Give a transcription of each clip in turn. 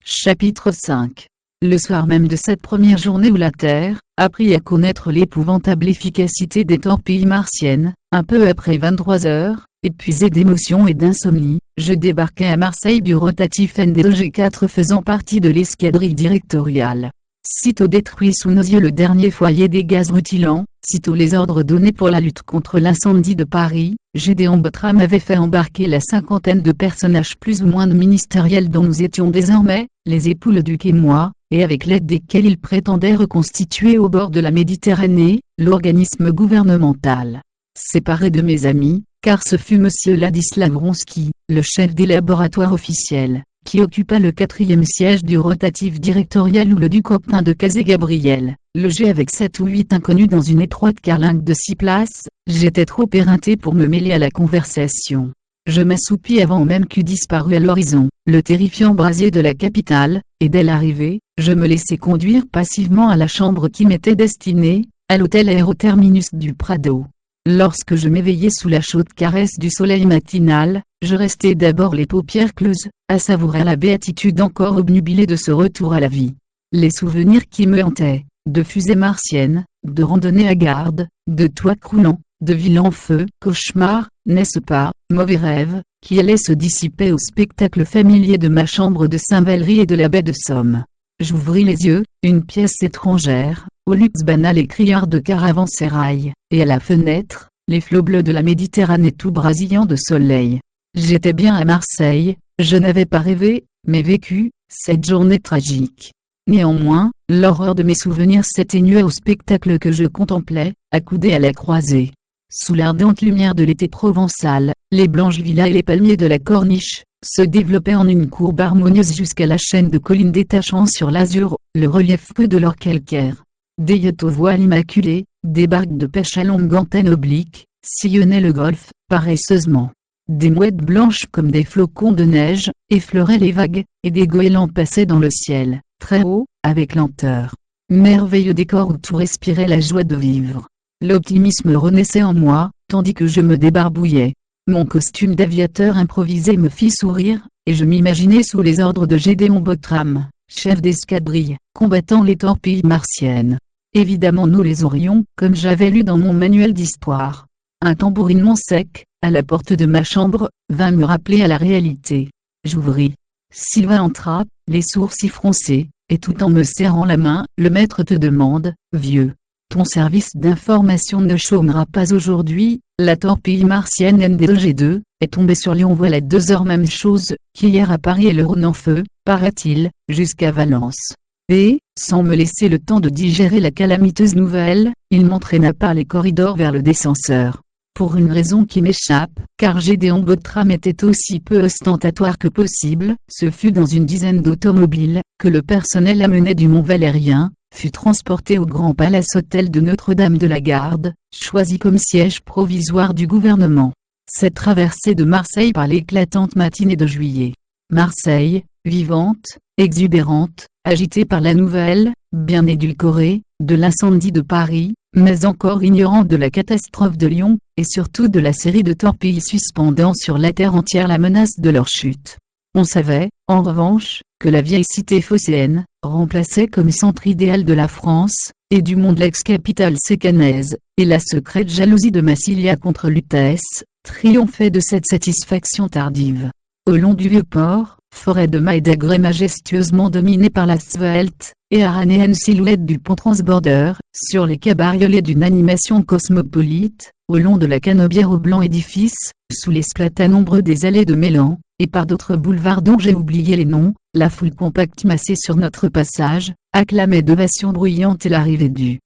Chapitre 5. Le soir même de cette première journée où la Terre apprit à connaître l'épouvantable efficacité des torpilles martiennes, un peu après 23 heures, épuisé d'émotions et d'insomnie, je débarquai à Marseille du rotatif NDG4 faisant partie de l'escadrille directoriale. Sitôt détruit sous nos yeux le dernier foyer des gaz rutilants, sitôt les ordres donnés pour la lutte contre l'incendie de Paris, Gédéon Bottram avait fait embarquer la cinquantaine de personnages plus ou moins ministériels dont nous étions désormais, les époux Leduc et moi, et avec l'aide desquels il prétendait reconstituer au bord de la Méditerranée, l'organisme gouvernemental. Séparé de mes amis, car ce fut M. Ladislas Wronski, le chef des laboratoires officiels, qui occupa le 4e siège du rotatif directorial ou le duc Optin de Cazé-Gabriel, logé avec 7 ou 8 inconnus dans une étroite carlingue de 6 places, j'étais trop éreinté pour me mêler à la conversation. Je m'assoupis avant même qu'eût disparu à l'horizon le terrifiant brasier de la capitale, et dès l'arrivée, je me laissai conduire passivement à la chambre qui m'était destinée, à l'hôtel Aéroterminus du Prado. Lorsque je m'éveillai sous la chaude caresse du soleil matinal, je restai d'abord les paupières closes, à savourer la béatitude encore obnubilée de ce retour à la vie. Les souvenirs qui me hantaient, de fusées martiennes, de randonnées à garde, de toits croulants, de villes en feu, cauchemars, n'est-ce pas, mauvais rêves, qui allaient se dissiper au spectacle familier de ma chambre de Saint-Valery et de la baie de Somme. J'ouvris les yeux, une pièce étrangère, au luxe banal et criard de caravansérail, et à la fenêtre, les flots bleus de la Méditerranée tout brasillant de soleil. J'étais bien à Marseille, je n'avais pas rêvé, mais vécu, cette journée tragique. Néanmoins, l'horreur de mes souvenirs s'éteignait au spectacle que je contemplais, accoudé à la croisée. Sous l'ardente lumière de l'été provençal, les blanches villas et les palmiers de la corniche se développaient en une courbe harmonieuse jusqu'à la chaîne de collines détachant sur l'azur, le relief feu de leur calcaire. Des yachts aux voiles immaculées, des barques de pêche à longue antenne oblique, sillonnaient le golfe, paresseusement. Des mouettes blanches comme des flocons de neige, effleuraient les vagues, et des goélands passaient dans le ciel, très haut, avec lenteur. Merveilleux décor où tout respirait la joie de vivre. L'optimisme renaissait en moi, tandis que je me débarbouillais. Mon costume d'aviateur improvisé me fit sourire, et je m'imaginais sous les ordres de Gédéon Bottram, chef d'escadrille, combattant les torpilles martiennes. Évidemment nous les aurions, comme j'avais lu dans mon manuel d'histoire. Un tambourinement sec, à la porte de ma chambre, vint me rappeler à la réalité. J'ouvris. Sylvain entra, les sourcils froncés, et tout en me serrant la main, le maître te demande, vieux. Ton service d'information ne chômera pas aujourd'hui, la torpille martienne NDG2 est tombée sur Lyon voilà 2 heures même chose qu'hier à Paris et le Rhône en feu, paraît-il, jusqu'à Valence. Et, sans me laisser le temps de digérer la calamiteuse nouvelle, il m'entraîna par les corridors vers le descenseur. Pour une raison qui m'échappe, car Gédéon Bottram était aussi peu ostentatoire que possible, ce fut dans une dizaine d'automobiles, que le personnel amené du Mont Valérien, fut transporté au Grand Palace Hôtel de Notre-Dame de la Garde, choisi comme siège provisoire du gouvernement. Cette traversée de Marseille par l'éclatante matinée de juillet. Marseille, vivante, exubérante, agitée par la nouvelle, bien édulcorée, de l'incendie de Paris, mais encore ignorante de la catastrophe de Lyon, et surtout de la série de torpilles suspendant sur la terre entière la menace de leur chute. On savait, en revanche, que la vieille cité phocéenne, remplaçait comme centre idéal de la France, et du monde l'ex-capitale sécanaise, et la secrète jalousie de Massilia contre Lutèce, triomphait de cette satisfaction tardive. Au long du vieux port, forêt de mailles d'agrès majestueusement dominée par la svelte et aranéenne silhouette du pont transborder, sur les quais bariolés d'une animation cosmopolite, au long de la Canebière au blanc édifice, sous les splats nombreux des allées de Mélan, et par d'autres boulevards dont j'ai oublié les noms, la foule compacte massée sur notre passage, acclamait d'ovations bruyantes et l'arrivée du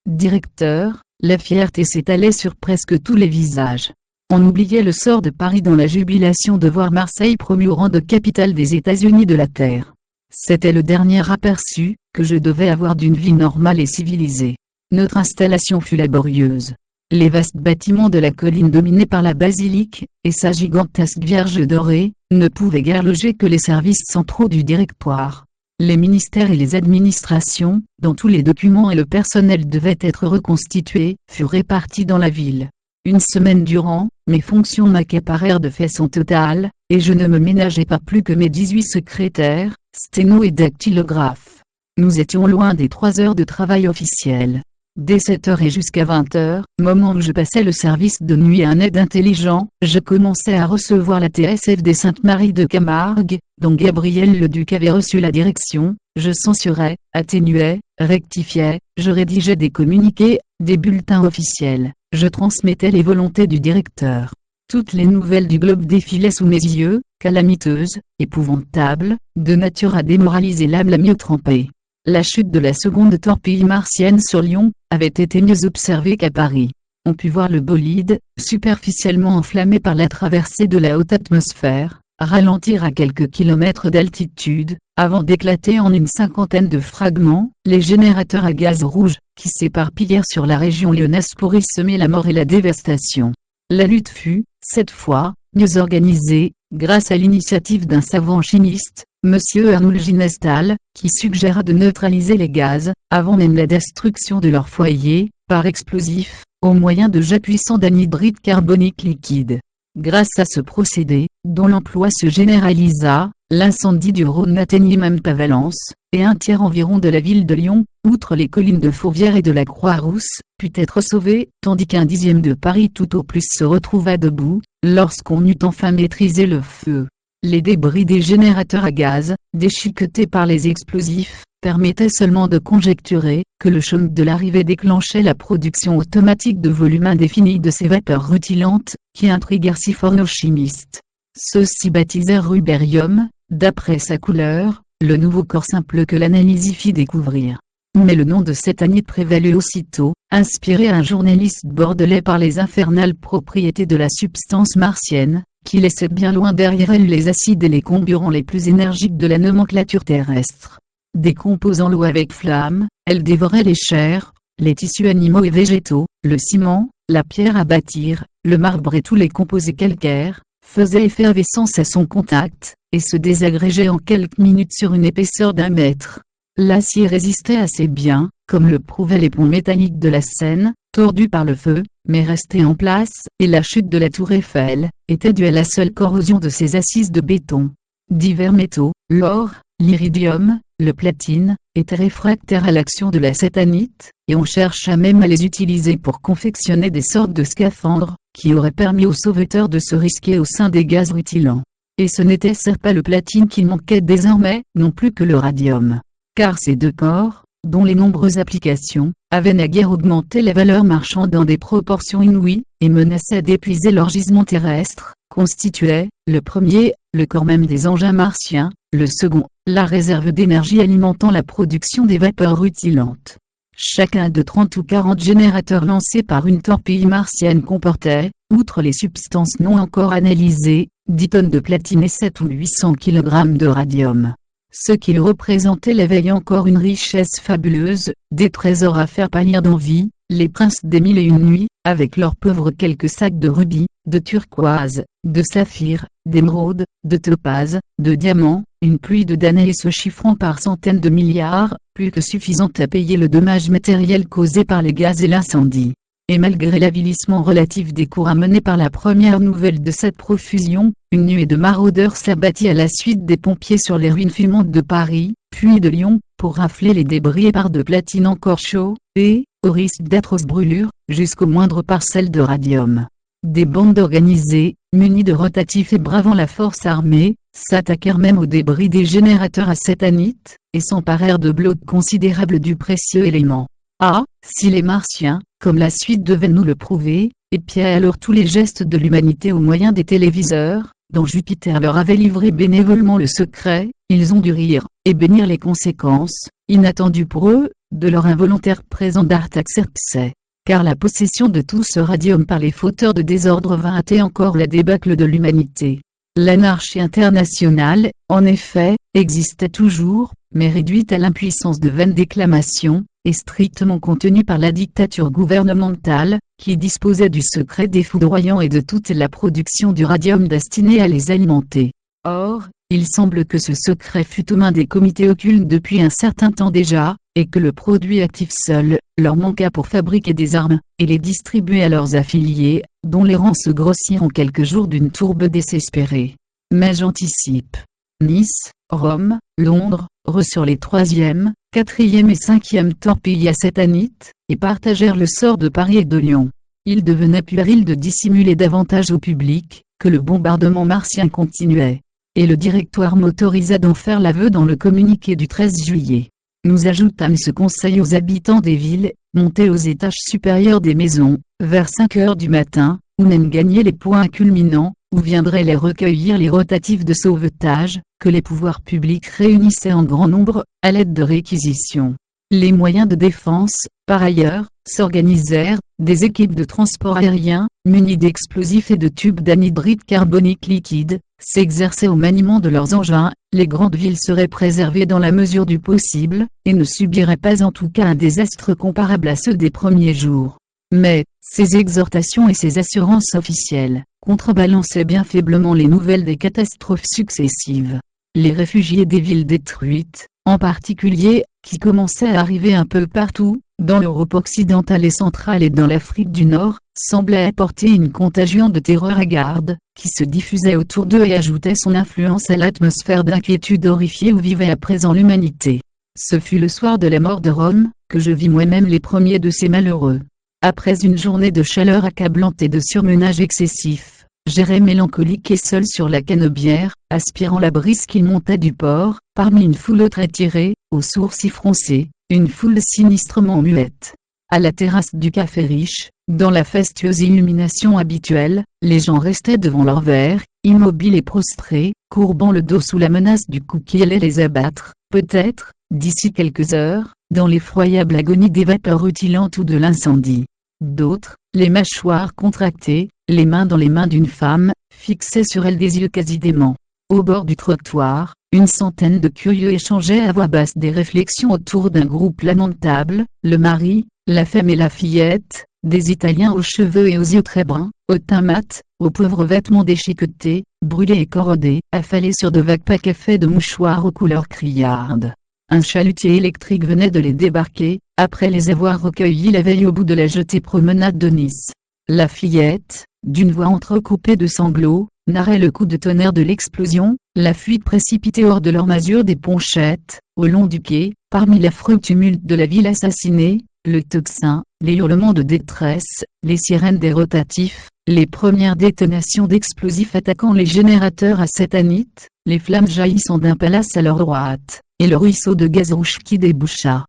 directeur. La fierté s'étalait sur presque tous les visages. On oubliait le sort de Paris dans la jubilation de voir Marseille promue au rang de capitale des États-Unis de la Terre. C'était le dernier aperçu que je devais avoir d'une vie normale et civilisée. Notre installation fut laborieuse. Les vastes bâtiments de la colline dominés par la basilique, et sa gigantesque Vierge dorée, ne pouvaient guère loger que les services centraux du directoire. Les ministères et les administrations, dont tous les documents et le personnel devaient être reconstitués, furent répartis dans la ville. Une semaine durant, mes fonctions m'accaparèrent de façon totale, et je ne me ménageais pas plus que mes 18 secrétaires, sténos et dactylographes. Nous étions loin des 3 heures de travail officiel. Dès 7 heures et jusqu'à 20 heures, moment où je passais le service de nuit à un aide intelligent, je commençais à recevoir la TSF des Sainte-Marie de Camargue, dont Gabriel Leduc avait reçu la direction. Je censurais, atténuais, rectifiais, je rédigeais des communiqués, des bulletins officiels, je transmettais les volontés du directeur. Toutes les nouvelles du globe défilaient sous mes yeux, calamiteuses, épouvantables, de nature à démoraliser l'âme la mieux trempée. La chute de la seconde torpille martienne sur Lyon avait été mieux observée qu'à Paris. On put voir le bolide, superficiellement enflammé par la traversée de la haute atmosphère, ralentir à quelques kilomètres d'altitude, avant d'éclater en une cinquantaine de fragments. Les générateurs à gaz rouge, qui s'éparpillèrent sur la région lyonnaise pour y semer la mort et la dévastation. La lutte fut, cette fois, mieux organisée, grâce à l'initiative d'un savant chimiste, M. Arnoul Ginestal, qui suggéra de neutraliser les gaz, avant même la destruction de leur foyer, par explosifs, au moyen de jets puissants d'anhydride carbonique liquide. Grâce à ce procédé, dont l'emploi se généralisa, l'incendie du Rhône n'atteignit même pas Valence, et un tiers environ de la ville de Lyon, outre les collines de Fourvière et de la Croix-Rousse, put être sauvé, tandis qu'un dixième de Paris tout au plus se retrouva debout, lorsqu'on eut enfin maîtrisé le feu. Les débris des générateurs à gaz, déchiquetés par les explosifs, permettaient seulement de conjecturer que le choc de l'arrivée déclenchait la production automatique de volume indéfini de ces vapeurs rutilantes, qui intriguèrent si fort nos chimistes. Ceux-ci baptisèrent rubérium, d'après sa couleur, le nouveau corps simple que l'analyse y fit découvrir. Mais le nom de cette anide prévalut aussitôt, inspiré à un journaliste bordelais par les infernales propriétés de la substance martienne, qui laissait bien loin derrière elle les acides et les comburants les plus énergiques de la nomenclature terrestre. Décomposant l'eau avec flamme, elle dévorait les chairs, les tissus animaux et végétaux, le ciment, la pierre à bâtir, le marbre et tous les composés calcaires, faisait effervescence à son contact, et se désagrégeait en quelques minutes sur une épaisseur d'1 mètre. L'acier résistait assez bien, comme le prouvaient les ponts métalliques de la Seine, tordus par le feu, mais restés en place, et la chute de la tour Eiffel était due à la seule corrosion de ses assises de béton. Divers métaux, l'or, l'iridium, le platine, étaient réfractaires à l'action de la cétanite, et on chercha même à les utiliser pour confectionner des sortes de scaphandres, qui auraient permis aux sauveteurs de se risquer au sein des gaz rutilants. Et ce n'était certes pas le platine qui manquait désormais, non plus que le radium. Car ces deux corps, dont les nombreuses applications, avaient naguère augmenté la valeur marchande dans des proportions inouïes, et menaçaient d'épuiser leur gisement terrestre, constituaient, le premier, le corps même des engins martiens, le second, la réserve d'énergie alimentant la production des vapeurs rutilantes. Chacun de 30 ou 40 générateurs lancés par une torpille martienne comportait, outre les substances non encore analysées, 10 tonnes de platine et 7 ou 800 kg de radium. Ce qu'il représentait la veille encore une richesse fabuleuse, des trésors à faire pâlir d'envie, les princes des 1001 nuits, avec leurs pauvres quelques sacs de rubis, de turquoise, de saphir, d'émeraude, de topaze, de diamants, une pluie de damnés se chiffrant par centaines de milliards, plus que suffisante à payer le dommage matériel causé par les gaz et l'incendie. Et malgré l'avilissement relatif des cours amenés par la première nouvelle de cette profusion, une nuée de maraudeurs s'abattit à la suite des pompiers sur les ruines fumantes de Paris, puis de Lyon, pour rafler les débris épars de platine encore chauds, et, au risque d'atroces brûlures, jusqu'aux moindres parcelles de radium. Des bandes organisées, munies de rotatifs et bravant la force armée, s'attaquèrent même aux débris des générateurs à cétanite, et s'emparèrent de blocs considérables du précieux élément. Ah, si les Martiens, comme la suite devait nous le prouver, épiaient alors tous les gestes de l'humanité au moyen des téléviseurs, dont Jupiter leur avait livré bénévolement le secret, ils ont dû rire, et bénir les conséquences, inattendues pour eux, de leur involontaire présent d'Artaxerxès. Car la possession de tout ce radium par les fauteurs de désordre vint hâter encore la débâcle de l'humanité. L'anarchie internationale, en effet, existait toujours, mais réduite à l'impuissance de vaines déclamations, et strictement contenue par la dictature gouvernementale, qui disposait du secret des foudroyants et de toute la production du radium destiné à les alimenter. Or, il semble que ce secret fut aux mains des comités occultes depuis un certain temps déjà, et que le produit actif seul leur manqua pour fabriquer des armes, et les distribuer à leurs affiliés, dont les rangs se grossirent en quelques jours d'une tourbe désespérée. Mais j'anticipe. Nice, Rome, Londres, reçurent les 3e, 4e et 5e torpilles assétanites, et partagèrent le sort de Paris et de Lyon. Il devenait puéril de dissimuler davantage au public, que le bombardement martien continuait. Et le directoire m'autorisa d'en faire l'aveu dans le communiqué du 13 juillet. Nous ajoutâmes ce conseil aux habitants des villes, monter aux étages supérieurs des maisons, vers 5 heures du matin, ou même gagner les points culminants, où viendraient les recueillir les rotatifs de sauvetage, que les pouvoirs publics réunissaient en grand nombre, à l'aide de réquisitions. Les moyens de défense, par ailleurs, s'organisèrent, des équipes de transport aérien, munies d'explosifs et de tubes d'anhydride carbonique liquide, s'exerçaient au maniement de leurs engins. Les grandes villes seraient préservées dans la mesure du possible, et ne subiraient pas en tout cas un désastre comparable à ceux des premiers jours. Mais, ces exhortations et ces assurances officielles, contrebalançaient bien faiblement les nouvelles des catastrophes successives. Les réfugiés des villes détruites, en particulier, qui commençaient à arriver un peu partout, dans l'Europe occidentale et centrale et dans l'Afrique du Nord, semblaient apporter une contagion de terreur hagarde, qui se diffusait autour d'eux et ajoutait son influence à l'atmosphère d'inquiétude horrifiée où vivait à présent l'humanité. Ce fut le soir de la mort de Rome, que je vis moi-même les premiers de ces malheureux. Après une journée de chaleur accablante et de surmenage excessif, j'errais mélancolique et seul sur la canebière, aspirant la brise qui montait du port, parmi une foule très tirée, aux sourcils froncés, une foule sinistrement muette. À la terrasse du Café Riche, dans la fastueuse illumination habituelle, les gens restaient devant leur verre, immobiles et prostrés, courbant le dos sous la menace du coup qui allait les abattre, peut-être, d'ici quelques heures, dans l'effroyable agonie des vapeurs rutilantes ou de l'incendie. D'autres, les mâchoires contractées, les mains dans les mains d'une femme, fixaient sur elle des yeux quasi déments. Au bord du trottoir, une centaine de curieux échangeaient à voix basse des réflexions autour d'un groupe lamentable, le mari, la femme et la fillette, des Italiens aux cheveux et aux yeux très bruns, au teint mat, aux pauvres vêtements déchiquetés, brûlés et corrodés, affalés sur de vagues paquets faits de mouchoirs aux couleurs criardes. Un chalutier électrique venait de les débarquer, après les avoir recueillis la veille au bout de la jetée promenade de Nice. La fillette, d'une voix entrecoupée de sanglots, narrait le coup de tonnerre de l'explosion, la fuite précipitée hors de leur masure des Ponchettes, au long du quai, parmi l'affreux tumulte de la ville assassinée, le tocsin, les hurlements de détresse, les sirènes des rotatifs, les premières détonations d'explosifs attaquant les générateurs acétanites, les flammes jaillissant d'un palace à leur droite, et le ruisseau de gaz rouge qui déboucha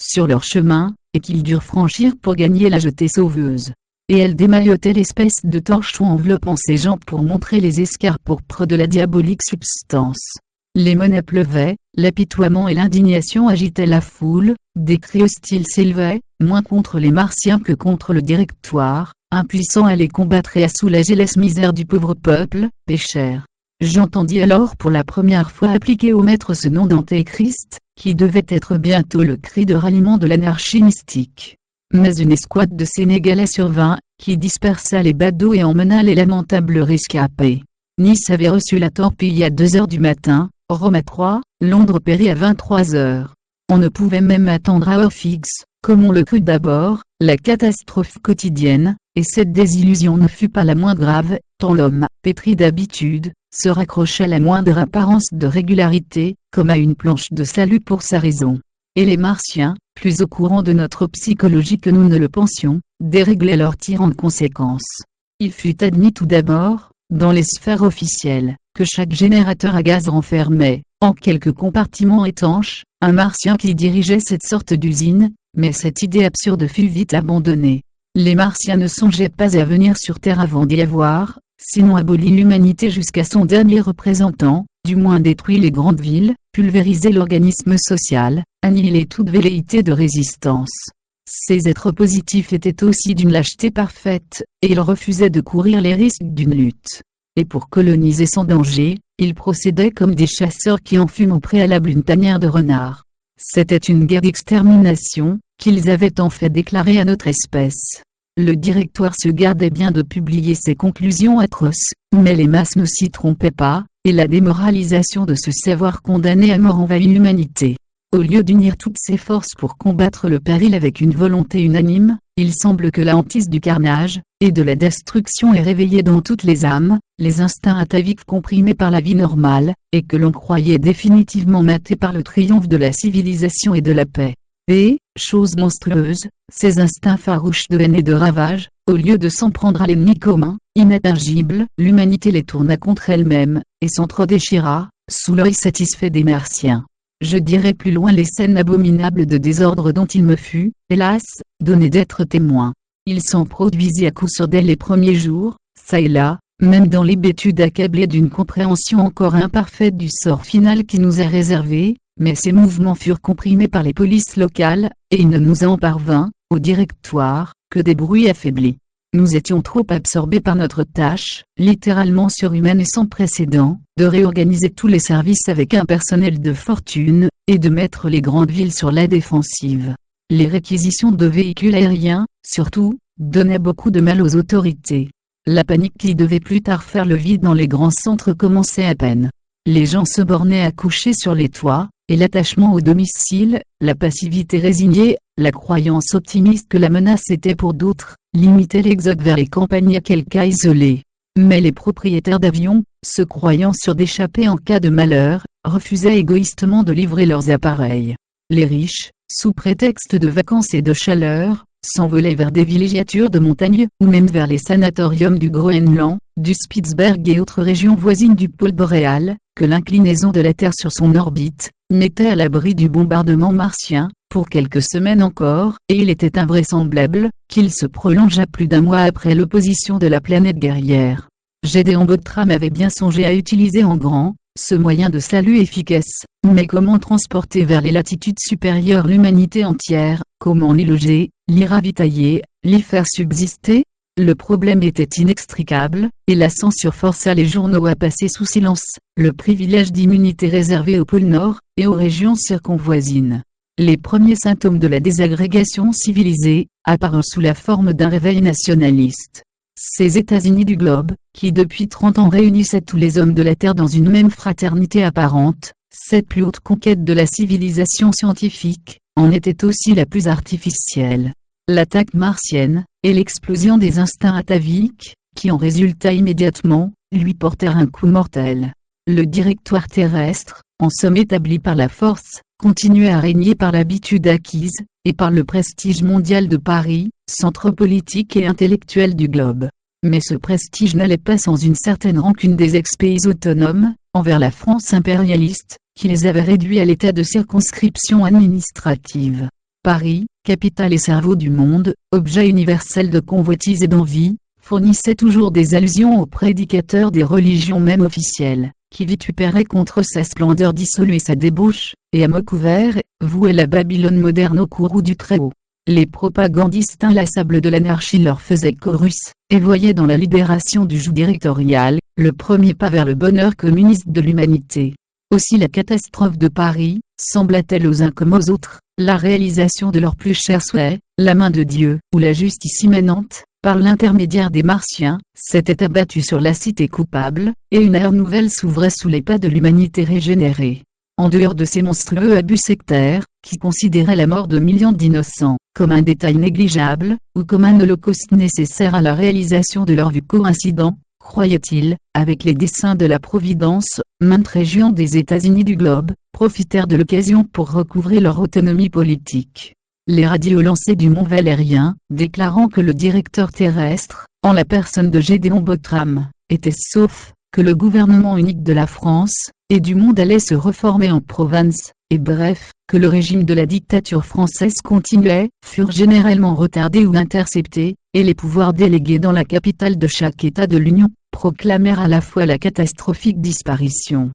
sur leur chemin, et qu'ils durent franchir pour gagner la jetée sauveuse. Et elle démaillotait l'espèce de torchon enveloppant ses jambes pour montrer les escarres pourpres de la diabolique substance. Les monnaies pleuvaient, l'apitoiement et l'indignation agitaient la foule, des cris hostiles s'élevaient, moins contre les Martiens que contre le Directoire, impuissant à les combattre et à soulager la misère du pauvre peuple, péchère. J'entendis alors pour la première fois appliquer au maître ce nom d'Antéchrist, qui devait être bientôt le cri de ralliement de l'anarchie mystique. Mais une escouade de Sénégalais survint, qui dispersa les badauds et emmena les lamentables rescapés. Nice avait reçu la torpille à 2 heures du matin, Rome à 3, Londres périt à 23 heures. On ne pouvait même attendre à heure fixe, comme on le crut d'abord, la catastrophe quotidienne, et cette désillusion ne fut pas la moins grave, tant l'homme, pétri d'habitude, se raccrocha à la moindre apparence de régularité, comme à une planche de salut pour sa raison. Et les Martiens, plus au courant de notre psychologie que nous ne le pensions, déréglaient leur tir en conséquence. Il fut admis tout d'abord, dans les sphères officielles, que chaque générateur à gaz renfermait, en quelques compartiments étanches, un Martien qui dirigeait cette sorte d'usine, mais cette idée absurde fut vite abandonnée. Les Martiens ne songeaient pas à venir sur Terre avant d'y avoir, sinon aboli l'humanité jusqu'à son dernier représentant, du moins détruit les grandes villes, pulvérisé l'organisme social, annihilé toute velléité de résistance. Ces êtres positifs étaient aussi d'une lâcheté parfaite, et ils refusaient de courir les risques d'une lutte. Et pour coloniser sans danger, ils procédaient comme des chasseurs qui enfument au préalable une tanière de renards. C'était une guerre d'extermination, qu'ils avaient en fait déclarée à notre espèce. Le directoire se gardait bien de publier ses conclusions atroces, mais les masses ne s'y trompaient pas, et la démoralisation de se savoir condamné à mort envahit l'humanité. au lieu d'unir toutes ses forces pour combattre le péril avec une volonté unanime, il semble que la hantise du carnage et de la destruction est réveillée dans toutes les âmes, les instincts ataviques comprimés par la vie normale, et que l'on croyait définitivement matés par le triomphe de la civilisation et de la paix. Et, chose monstrueuse, ces instincts farouches de haine et de ravage, au lieu de s'en prendre à l'ennemi commun, inintergible, l'humanité les tourna contre elle-même, et s'entre-déchira, sous l'œil satisfait des Martiens. Je dirai plus loin les scènes abominables de désordre dont il me fut, hélas, donné d'être témoin. Il s'en produisit à coup sûr dès les premiers jours, çà et là, même dans l'hébétude accablée d'une compréhension encore imparfaite du sort final qui nous est réservé, mais ces mouvements furent comprimés par les polices locales, et il ne nous en parvint, au directoire, que des bruits affaiblis. Nous étions trop absorbés par notre tâche, littéralement surhumaine et sans précédent, de réorganiser tous les services avec un personnel de fortune, et de mettre les grandes villes sur la défensive. Les réquisitions de véhicules aériens, surtout, donnaient beaucoup de mal aux autorités. La panique qui devait plus tard faire le vide dans les grands centres commençait à peine. Les gens se bornaient à coucher sur les toits, et l'attachement au domicile, la passivité résignée, la croyance optimiste que la menace était pour d'autres, limitaient l'exode vers les campagnes à quelques cas isolés. Mais les propriétaires d'avions, se croyant sûrs d'échapper en cas de malheur, refusaient égoïstement de livrer leurs appareils. Les riches, sous prétexte de vacances et de chaleur, s'envolaient vers des villégiatures de montagne, ou même vers les sanatoriums du Groenland, du Spitzberg et autres régions voisines du pôle boréal, que l'inclinaison de la Terre sur son orbite mettait à l'abri du bombardement martien, pour quelques semaines encore, et il était invraisemblable qu'il se prolongeât plus d'un mois après l'opposition de la planète guerrière. Gédéon Bottram avait bien songé à utiliser en grand ce moyen de salut efficace, mais comment transporter vers les latitudes supérieures l'humanité entière, comment l'y loger, l'y ravitailler, l'y faire subsister? Le problème était inextricable, et la censure força les journaux à passer sous silence le privilège d'immunité réservé au pôle Nord, et aux régions circonvoisines. Les premiers symptômes de la désagrégation civilisée apparurent sous la forme d'un réveil nationaliste. Ces États-Unis du globe, qui depuis 30 ans réunissaient tous les hommes de la Terre dans une même fraternité apparente, cette plus haute conquête de la civilisation scientifique, en était aussi la plus artificielle. L'attaque martienne, et l'explosion des instincts ataviques, qui en résulta immédiatement, lui portèrent un coup mortel. Le directoire terrestre, en somme établi par la force, continuait à régner par l'habitude acquise, et par le prestige mondial de Paris, centre politique et intellectuel du globe. Mais ce prestige n'allait pas sans une certaine rancune des ex-pays autonomes, envers la France impérialiste, qui les avait réduits à l'état de circonscription administrative. Paris, capitale et cerveau du monde, objet universel de convoitise et d'envie, fournissait toujours des allusions aux prédicateurs des religions même officielles, qui vitupéraient contre sa splendeur dissolue et sa débauche, et à mots ouverts, vouaient la Babylone moderne au courroux du Très-Haut. Les propagandistes inlassables de l'anarchie leur faisaient chorus, et voyaient dans la libération du joug directorial, le premier pas vers le bonheur communiste de l'humanité. Aussi la catastrophe de Paris, sembla-t-elle aux uns comme aux autres, la réalisation de leurs plus chers souhaits, la main de Dieu, ou la justice immanente, par l'intermédiaire des Martiens, s'était abattue sur la cité coupable, et une ère nouvelle s'ouvrait sous les pas de l'humanité régénérée. En dehors de ces monstrueux abus sectaires, qui considéraient la mort de millions d'innocents comme un détail négligeable, ou comme un holocauste nécessaire à la réalisation de leur vue coïncident, croyaient-ils, avec les desseins de la Providence, maintes régions des États-Unis du globe profitèrent de l'occasion pour recouvrer leur autonomie politique. Les radios lançaient du Mont Valérien, déclarant que le directeur terrestre, en la personne de Gédéon Bottram, était sauf, que le gouvernement unique de la France et du monde allait se reformer en province, et bref, que le régime de la dictature française continuait, furent généralement retardés ou interceptés, et les pouvoirs délégués dans la capitale de chaque État de l'Union, proclamèrent à la fois la catastrophique disparition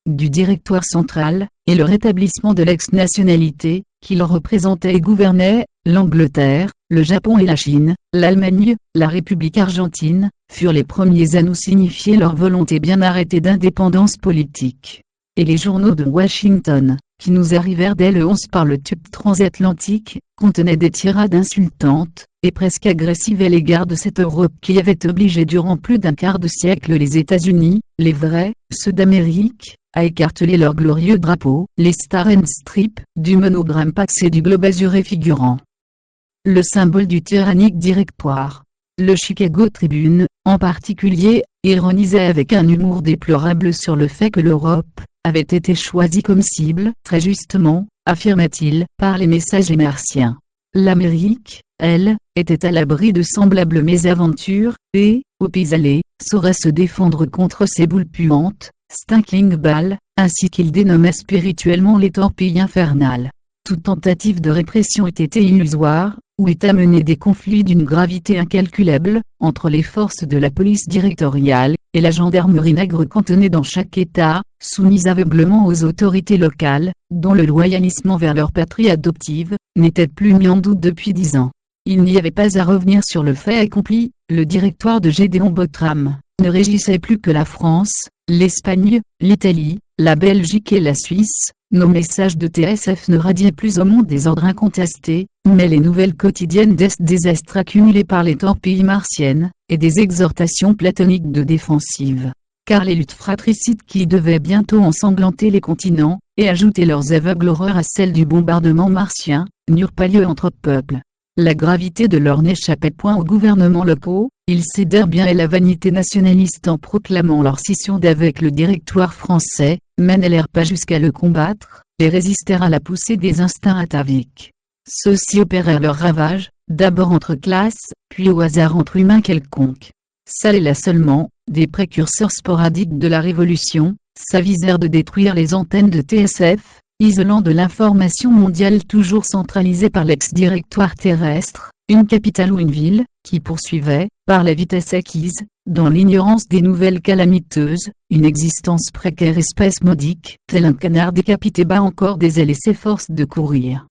du directoire central, et le rétablissement de l'ex-nationalité, qui leur représentait et gouvernait, l'Angleterre, le Japon et la Chine, l'Allemagne, la République argentine, furent les premiers à nous signifier leur volonté bien arrêtée d'indépendance politique. Et les journaux de Washington, qui nous arrivèrent dès le 11 par le tube transatlantique, contenaient des tirades insultantes, et presque agressives à l'égard de cette Europe qui avait obligé durant plus d'un quart de siècle les États-Unis, les vrais, ceux d'Amérique, à écarteler leurs glorieux drapeaux, les Star and Stripes, du monogramme Pax et du globe azuré figurant le symbole du tyrannique directoire. Le Chicago Tribune, en particulier, ironisait avec un humour déplorable sur le fait que l'Europe avait été choisie comme cible, très justement, affirma-t-il, par les messagers martiens. L'Amérique, elle, était à l'abri de semblables mésaventures, et, au pis-aller, saurait se défendre contre ces boules puantes, stinking balls, ainsi qu'il dénommait spirituellement les torpilles infernales. Toute tentative de répression était illusoire, où est amené des conflits d'une gravité incalculable, entre les forces de la police directoriale, et la gendarmerie nègre cantonnée dans chaque État, soumise aveuglement aux autorités locales, dont le loyalisme envers leur patrie adoptive, n'était plus mis en doute depuis 10 ans. Il n'y avait pas à revenir sur le fait accompli, le directoire de Gédéon Botram ne régissait plus que la France, l'Espagne, l'Italie, la Belgique et la Suisse. Nos messages de TSF ne radiaient plus au monde des ordres incontestés, mais les nouvelles quotidiennes des désastres accumulés par les torpilles martiennes, et des exhortations platoniques de défensive. Car les luttes fratricides qui devaient bientôt ensanglanter les continents, et ajouter leurs aveugles horreurs à celles du bombardement martien, n'eurent pas lieu entre peuples. La gravité de leur n'échappait point aux gouvernements locaux, ils cédèrent bien à la vanité nationaliste en proclamant leur scission d'avec le directoire français, mais n'allèrent pas jusqu'à le combattre, et résistèrent à la poussée des instincts ataviques. Ceux-ci opérèrent leurs ravages, d'abord entre classes, puis au hasard entre humains quelconques. Sales et là seulement, des précurseurs sporadiques de la Révolution, s'avisèrent de détruire les antennes de TSF, isolant de l'information mondiale toujours centralisée par l'ex-directoire terrestre, une capitale ou une ville, qui poursuivait, par la vitesse acquise, dans l'ignorance des nouvelles calamiteuses, une existence précaire et spasmodique, tel un canard décapité bat encore des ailes et s'efforce de courir.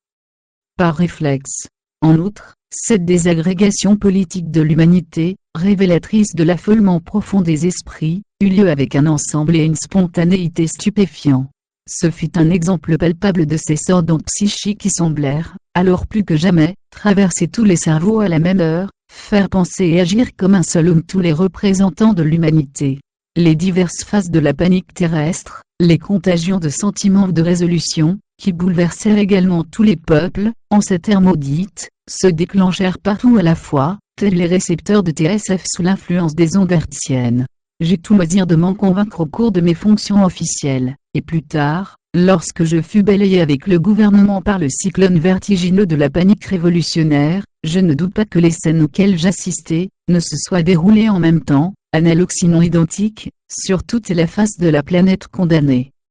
Par réflexe. En outre, cette désagrégation politique de l'humanité, révélatrice de l'affolement profond des esprits, eut lieu avec un ensemble et une spontanéité stupéfiants. Ce fut un exemple palpable de ces sortes psychiques qui semblèrent, alors plus que jamais, traverser tous les cerveaux à la même heure, faire penser et agir comme un seul homme tous les représentants de l'humanité. Les diverses phases de la panique terrestre, les contagions de sentiments ou de résolutions, qui bouleversèrent également tous les peuples, en cette ère maudite, se déclenchèrent partout à la fois, tels les récepteurs de TSF sous l'influence des ondes hertziennes. J'eus tout loisir de m'en convaincre au cours de mes fonctions officielles, et plus tard, lorsque je fus balayé avec le gouvernement par le cyclone vertigineux de la panique révolutionnaire, je ne doute pas que les scènes auxquelles j'assistais, ne se soient déroulées en même temps, analogues sinon identiques, sur toutes les faces de la planète condamnée.